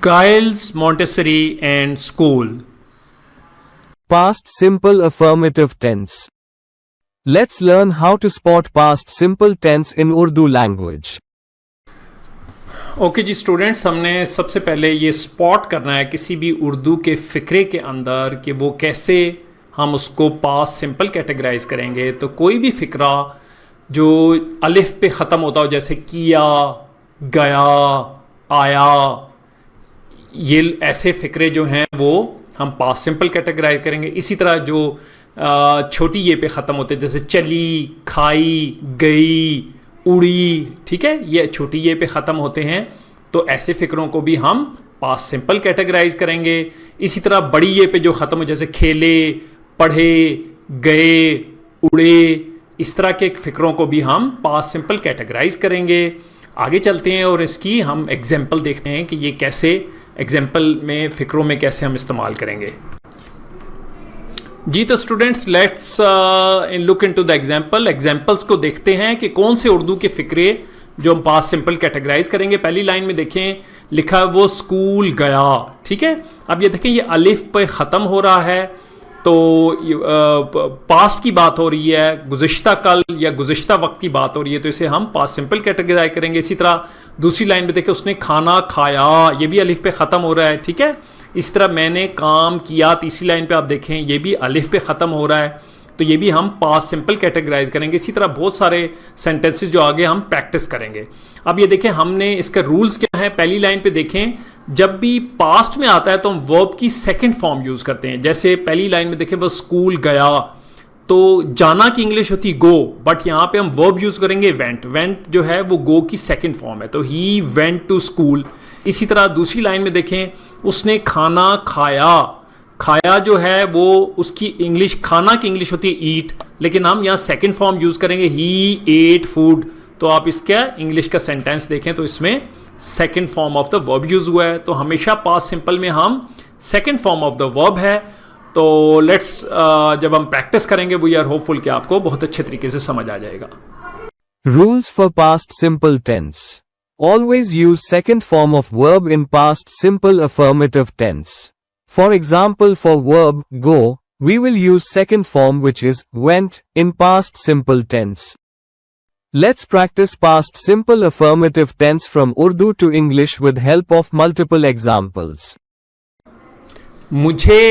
Giles Montessori and School. Past simple affirmative tense. Let's learn how to spot past simple tense in Urdu language. Okay जी students, हमने सबसे पहले ये spot करना है किसी भी उर्दू के फ़िक्रे के अंदर कि वो कैसे हम उसको पास्ट सिंपल कैटेगराइज करेंगे। तो कोई भी फ़िक्रा जो अलिफ पे ख़त्म होता हो, जैसे किया, गया, आया, ये ऐसे फ़िक्रे जो हैं वो हम पास्ट सिंपल कैटेगराइज करेंगे। इसी तरह जो छोटी ये पे ख़त्म होते हैं, जैसे चली, खाई, गई, उड़ी, ठीक है, ये छोटी ये पे ख़त्म होते हैं, तो ऐसे फ़िक्रों को भी हम पास्ट सिंपल कैटेगराइज करेंगे। इसी तरह बड़ी ये पे जो ख़त्म हो, जैसे खेले, पढ़े, गए, उड़े, इस तरह के फ़िक्रों को भी हम पास्ट सिंपल कैटेगराइज करेंगे। आगे चलते हैं और इसकी हम एग्जाम्पल देखते हैं कि ये कैसे एग्जाम्पल में फ़िक्रों में कैसे हम इस्तेमाल करेंगे। जी तो students, let's look into the examples को देखते हैं कि कौन से उर्दू के फ़िक्रे जो हम पास्ट सिंपल कैटेगराइज करेंगे। पहली लाइन में देखें, लिखा है वो स्कूल गया, ठीक है। अब ये देखें, ये अलिफ पे ख़त्म हो रहा है, तो पास्ट की बात हो रही है, गुज़िश्ता कल या गुज़िश्ता वक्त की बात हो रही है, तो इसे हम पास्ट सिंपल कैटेगराइज करेंगे। इसी तरह दूसरी लाइन में देखें, उसने खाना खाया, ये भी अलिफ पे ख़त्म हो रहा है, ठीक है। इस तरह मैंने काम किया, तीसरी लाइन पे आप देखें ये भी अलिफ पे ख़त्म हो रहा है, तो ये भी हम पास्ट सिंपल कैटेगराइज करेंगे। इसी तरह बहुत सारे सेंटेंसेस जो आगे हम प्रैक्टिस करेंगे। अब ये देखें, हमने इसका रूल्स क्या है। पहली लाइन पे देखें, जब भी पास्ट में आता है तो हम वर्ब की सेकंड फॉर्म यूज़ करते हैं। जैसे पहली लाइन में देखें, वो स्कूल गया, तो जाना की इंग्लिश होती गो, बट यहाँ पे हम वर्ब यूज़ करेंगे वेंट। वेंट जो है वो गो की सेकंड फॉर्म है, तो ही वेंट टू स्कूल। इसी तरह दूसरी लाइन में देखें, उसने खाना खाया, खाया जो है वो उसकी इंग्लिश, खाना की इंग्लिश होती है ईट, लेकिन हम यहाँ सेकंड फॉर्म यूज़ करेंगे ही एट फूड। तो आप इसका इंग्लिश का सेंटेंस देखें तो इसमें second form of the verb use हुआ है। तो हमेशा पास्ट सिंपल में हम second form of the verb है। तो लेट्स जब हम प्रैक्टिस करेंगे, वी आर होपफुल कि आपको बहुत अच्छे तरीके से समझ आ जाएगा। Rules for past simple tense. Always use second form of verb in past simple affirmative tense. For example, for verb go, we will use second form which is went in past simple tense. Let's practice past simple affirmative tense from Urdu to English with help of multiple examples. मुझे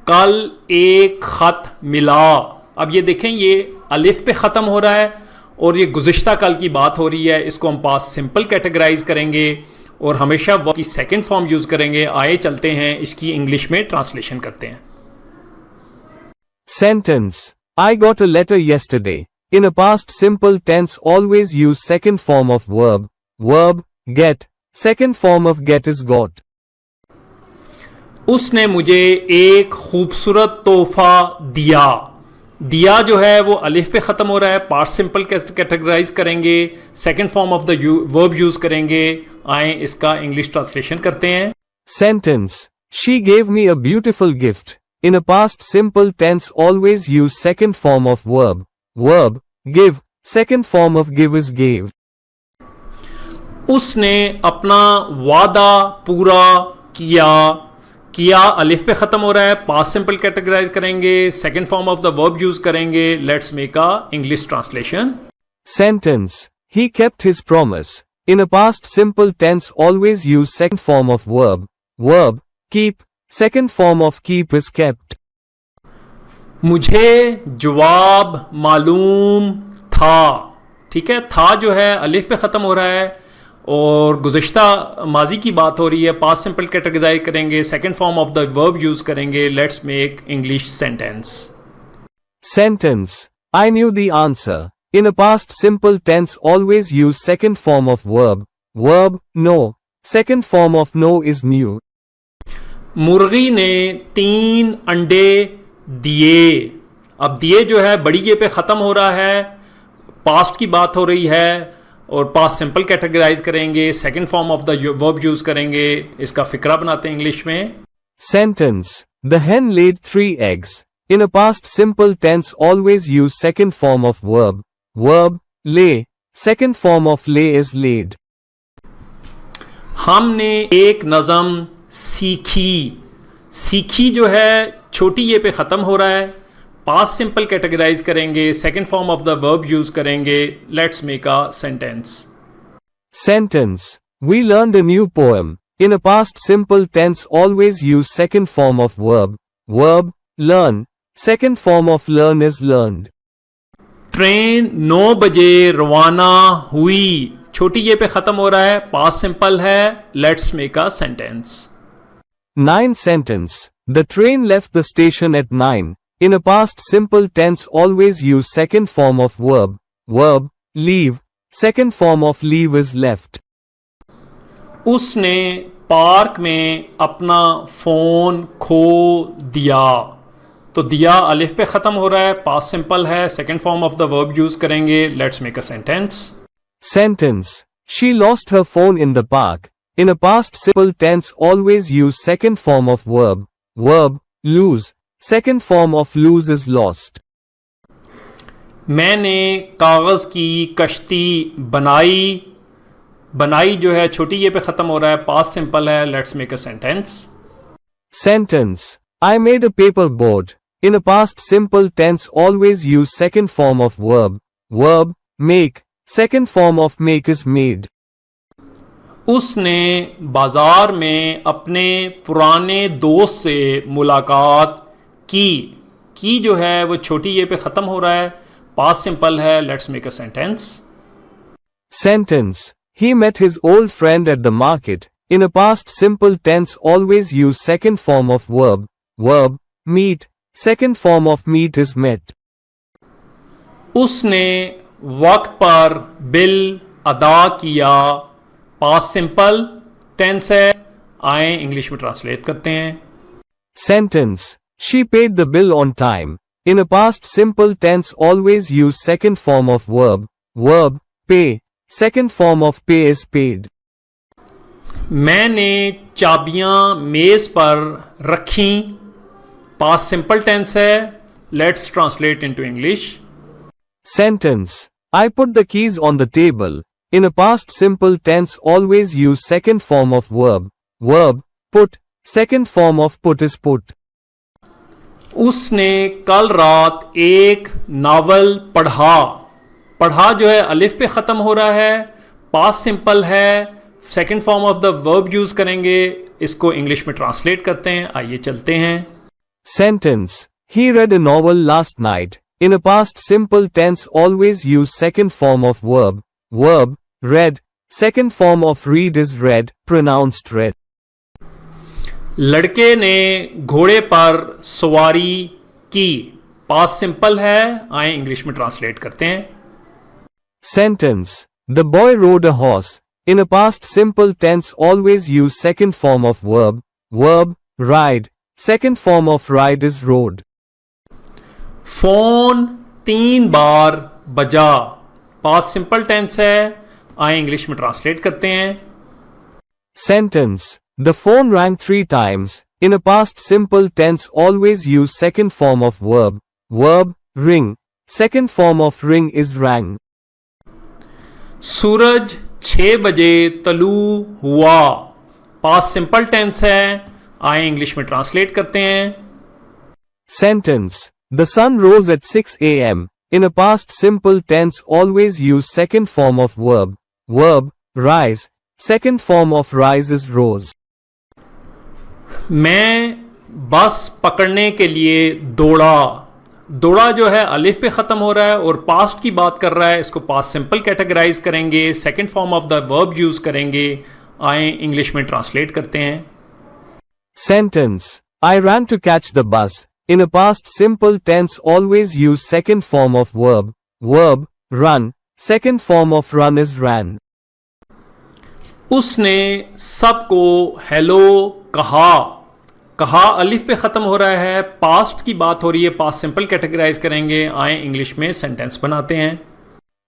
कल एक खत मिला। अब ये देखें, ये अलिफ पे ख़त्म हो रहा है और ये गुज़िश्ता कल की बात हो रही है। इसको हम पास्ट सिंपल कैटेगराइज करेंगे और हमेशा वर्ब की सेकंड फॉर्म यूज़ करेंगे। आए चलते हैं, इसकी इंग्लिश में ट्रांसलेशन करते हैं। Sentence: I got a letter yesterday. In a past simple tense, always use second form of verb. Verb get. Second form of get is got. उसने मुझे एक खूबसूरत तोहफा दिया। दिया जो है वो अलिफ पे ख़त्म हो रहा है, पास्ट सिंपल कैटेगराइज करेंगे, second form of the verb use करेंगे। आए इसका इंग्लिश ट्रांसलेशन करते हैं। Sentence: She gave me a beautiful gift. In a past simple tense, always use second form of verb. Verb give. Second form of give is gave. उसने अपना वादा पूरा किया। किया अलिफ पे ख़त्म हो रहा है, पास्ट सिंपल कैटेगराइज करेंगे, second form of the verb use करेंगे। Let's make a English translation. Sentence: He kept his promise. In a past simple tense, always use second form of verb. Verb keep. Second form of keep is kept. मुझे जवाब मालूम था, ठीक है। था जो है अलिफ पे ख़त्म हो रहा है और गुज़िश्ता माजी की बात हो रही है, पास्ट सिंपल कैटेगराइज करेंगे, second form of the verb use करेंगे। Let's make English sentence. Sentence: I knew the answer. In a past simple tense, always use second form of verb. Verb know. Second form of know is knew. मुर्गी ने 3 अंडे दिए। अब दिए जो है बड़ी ये पे ख़त्म हो रहा है, पास्ट की बात हो रही है और पास्ट सिंपल कैटेगराइज करेंगे, second form of the verb use करेंगे। इसका फिक्रा बनाते हैं इंग्लिश में। Sentence: The hen laid 3 eggs. In a past simple tense, always use second form of verb. Verb lay. Second form of lay is laid. हमने एक नज़म सीखी। सीखी जो है छोटी ये पे ख़त्म हो रहा है, पास्ट सिंपल कैटेगराइज करेंगे, second form of the verb use करेंगे। Let's make a sentence. Sentence. We learned a new poem. In a past simple tense always use second form of verb. Verb, learn. Second form of learn is learned. Train 9 बजे रवाना हुई। छोटी ये पे ख़त्म हो रहा है, पास्ट सिंपल है। Let's make a sentence. 9 sentence. The train left the station at 9. In a past simple tense always use second form of verb. Verb, leave. Second form of leave is left. उसने park में अपना phone खो दिया। तो दिया अलिफ पे ख़त्म हो रहा है, पास्ट सिंपल है, second form of the verb use करेंगे। Let's make a sentence. Sentence. She lost her phone in the park. In a past simple tense always use second form of verb. Verb, lose. Second form of lose is lost. मैंने कागज़ की कश्ती बनाई। बनाई जो है छोटी ये पे ख़त्म हो रहा है, पास्ट सिंपल है। Let's make a sentence. Sentence. I made a paper boat. In a past simple tense always use second form of verb. Verb, make. Second form of make is made. उसने बाजार में अपने पुराने दोस्त से मुलाकात की। की जो है वो छोटी ये पे ख़त्म हो रहा है, पास्ट सिंपल है। Let's make a sentence. Sentence. He met his old friend at the market. In a past simple tense always use second form of verb. Verb, meet. Second form of meet is met. उसने वक्त पर bill अदा किया। Past simple tense है। आए English में translate करते हैं। Sentence. She paid the bill on time. In a past simple tense always use second form of verb. Verb, pay. Second form of pay is paid. मैंने चाबियां मेज पर रखी। पास्ट सिंपल टेंस है। Let's translate into English. Sentence. I put the keys on the table. In a past simple tense always use second form of verb. Verb, put. Second form of put is put. उसने कल रात एक novel पढ़ा। पढ़ा जो है अलिफ पे ख़त्म हो रहा है, पास्ट सिंपल है, second form of the verb use करेंगे। इसको इंग्लिश में ट्रांसलेट करते हैं। आइए चलते हैं। Sentence. He read a novel last night. In a past simple tense always use second form of verb. Verb, read. Second form of read is read, pronounced read. लड़के ने घोड़े पर सवारी की। पास्ट सिंपल है। आए इंग्लिश में translate करते हैं। Sentence. The boy rode a horse. In a past simple tense always use second form of verb. Verb, ride. Second form of ride is rode. Phone 3 बार बजा। पास्ट सिंपल टेंस है। आए English में translate करते हैं। Sentence. The phone rang 3 times. In a past simple tense always use second form of verb. Verb, ring. Second form of ring is rang. सूरज 6 बजे तलू हुआ। Past simple tense है। आए English में ट्रांसलेट करते हैं। Sentence. The sun rose at 6 a.m. In a past simple tense always use second form of verb. Verb, rise. Second form of rise is rose. मैं बस पकड़ने के लिए दौड़ा। दौड़ा जो है अलिफ पे ख़त्म हो रहा है और पास्ट की बात कर रहा है। इसको पास्ट सिंपल कैटेगराइज करेंगे, second form of the verb use करेंगे। आए इंग्लिश में ट्रांसलेट करते हैं। Sentence. I ran to catch the bus. In a past simple tense always use second form of verb. Verb, run. Second form of run is ran. उसने सबको hello कहा। कहा अलिफ पे ख़त्म हो रहा है, पास्ट की बात हो रही है, पास्ट सिंपल कैटेगराइज करेंगे। आए इंग्लिश में सेंटेंस बनाते हैं।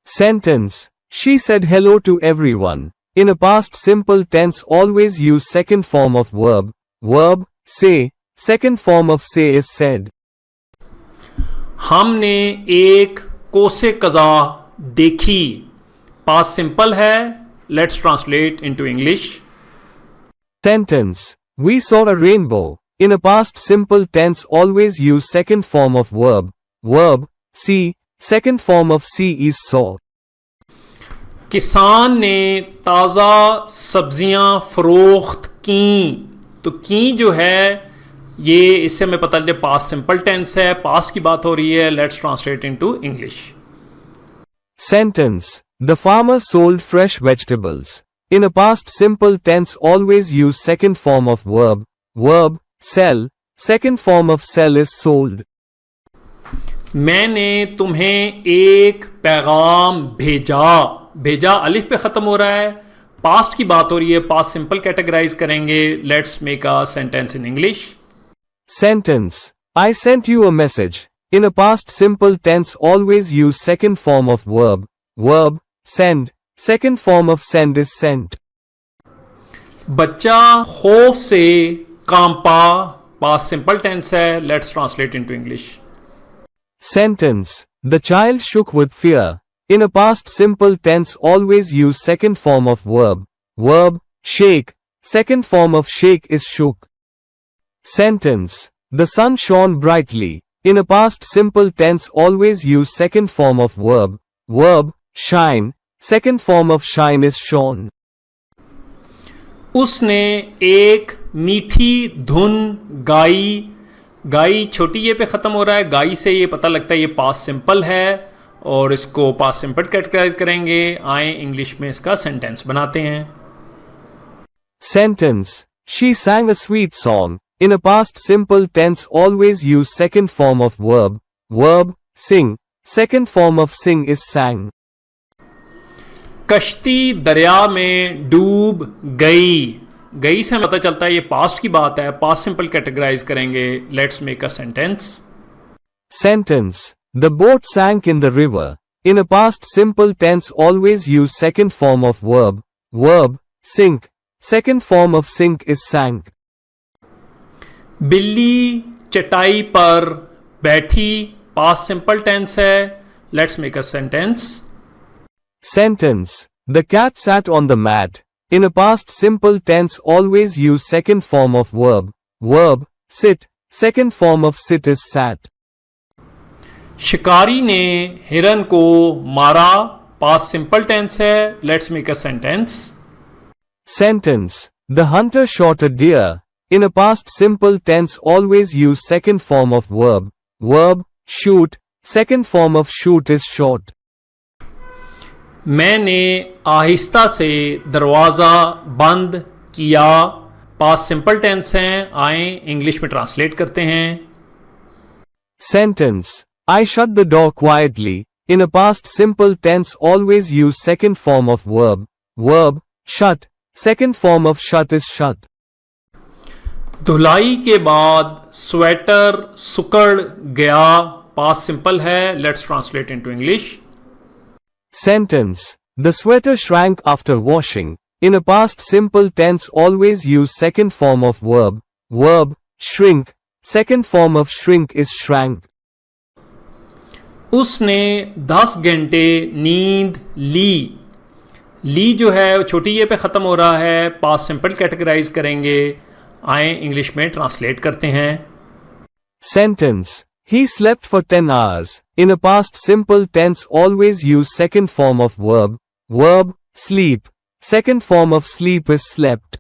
Sentence. She said hello to everyone. In a past simple tense always use second form of verb. Verb, say. Second form of say is said. हमने एक कोसे कज़ा देखी। पास्ट सिंपल है। Let's translate into English. Sentence. We saw a rainbow. In a past simple tense, always use second form of verb. Verb, see. Second form of see is saw. किसान ने ताज़ा सब्जियां फरोख्त की। तो की जो है ये इससे हमें पता चले पास्ट सिंपल टेंस है, पास्ट की बात हो रही है। Let's translate into English. Sentence. The farmer sold fresh vegetables. In a past simple tense, always use second form of verb. Verb, sell. Second form of sell is sold. मैंने तुम्हें एक पैगाम भेजा। भेजा अलिफ पे खत्म हो रहा है, पास्ट की बात हो रही है, पास्ट सिंपल कैटेगराइज करेंगे। Let's make a sentence in English. Sentence. I sent you a message. In a past simple tense, always use second form of verb. Verb, send. Second form of send is sent. बच्चा खौफ से कांपा, past simple tense है। Let's translate into English. Sentence. The child shook with fear. In a past simple tense, always use second form of verb. Verb, shake. Second form of shake is shook. Sentence. The sun shone brightly. In a past simple tense, always use second form of verb. Verb, shine. Second form of shine is shone. उसने एक मीठी धुन गाई। गाई छोटी ये पे खत्म हो रहा है, गाई से ये पता लगता है ये पास्ट सिंपल है और इसको पास्ट सिंपल कैटेगराइज करेंगे। आए इंग्लिश में इसका सेंटेंस बनाते हैं। Sentence. She sang a sweet song. In a past simple tense, always use second form of verb. Verb, sing. Second form of sing is sang. कश्ती दरिया में डूब गई। गई से पता चलता है ये पास्ट की बात है, पास्ट सिंपल कैटेगराइज करेंगे। Let's make a sentence. Sentence. The boat sank in the river. In a past simple tense, always use second form of verb. Verb, sink. Second form of sink is sank. बिल्ली चटाई पर बैठी, past simple tense है। Let's make a sentence. Sentence. The cat sat on the mat. In a past simple tense, always use second form of verb. Verb, sit. Second form of sit is sat. शिकारी ने हिरन को मारा, past simple tense है। Let's make a sentence. Sentence. The hunter shot a deer. In a past simple tense, always use second form of verb. Verb, shoot. Second form of shoot is shot. मैंने आहिस्ता से दरवाज़ा बंद किया, past simple tense हैं। आए English में translate करते हैं। Sentence. I shut the door quietly. In a past simple tense, always use second form of verb. Verb, shut. Second form of shut is shut. धुलाई के बाद स्वेटर सुकड़ गया, past simple है। Let's translate into English. Sentence. The sweater shrank after washing. In a past simple tense, always use second form of verb. Verb, shrink. Second form of shrink is shrank. उसने 10 घंटे नींद ली। ली जो है छोटी ये पे खत्म हो रहा है, पास्ट सिंपल कैटेगराइज करेंगे। आए इंग्लिश में ट्रांसलेट करते हैं। Sentence. He slept for 10 hours. In a past simple tense, always use second form of verb. Verb, sleep. Second form of sleep is slept.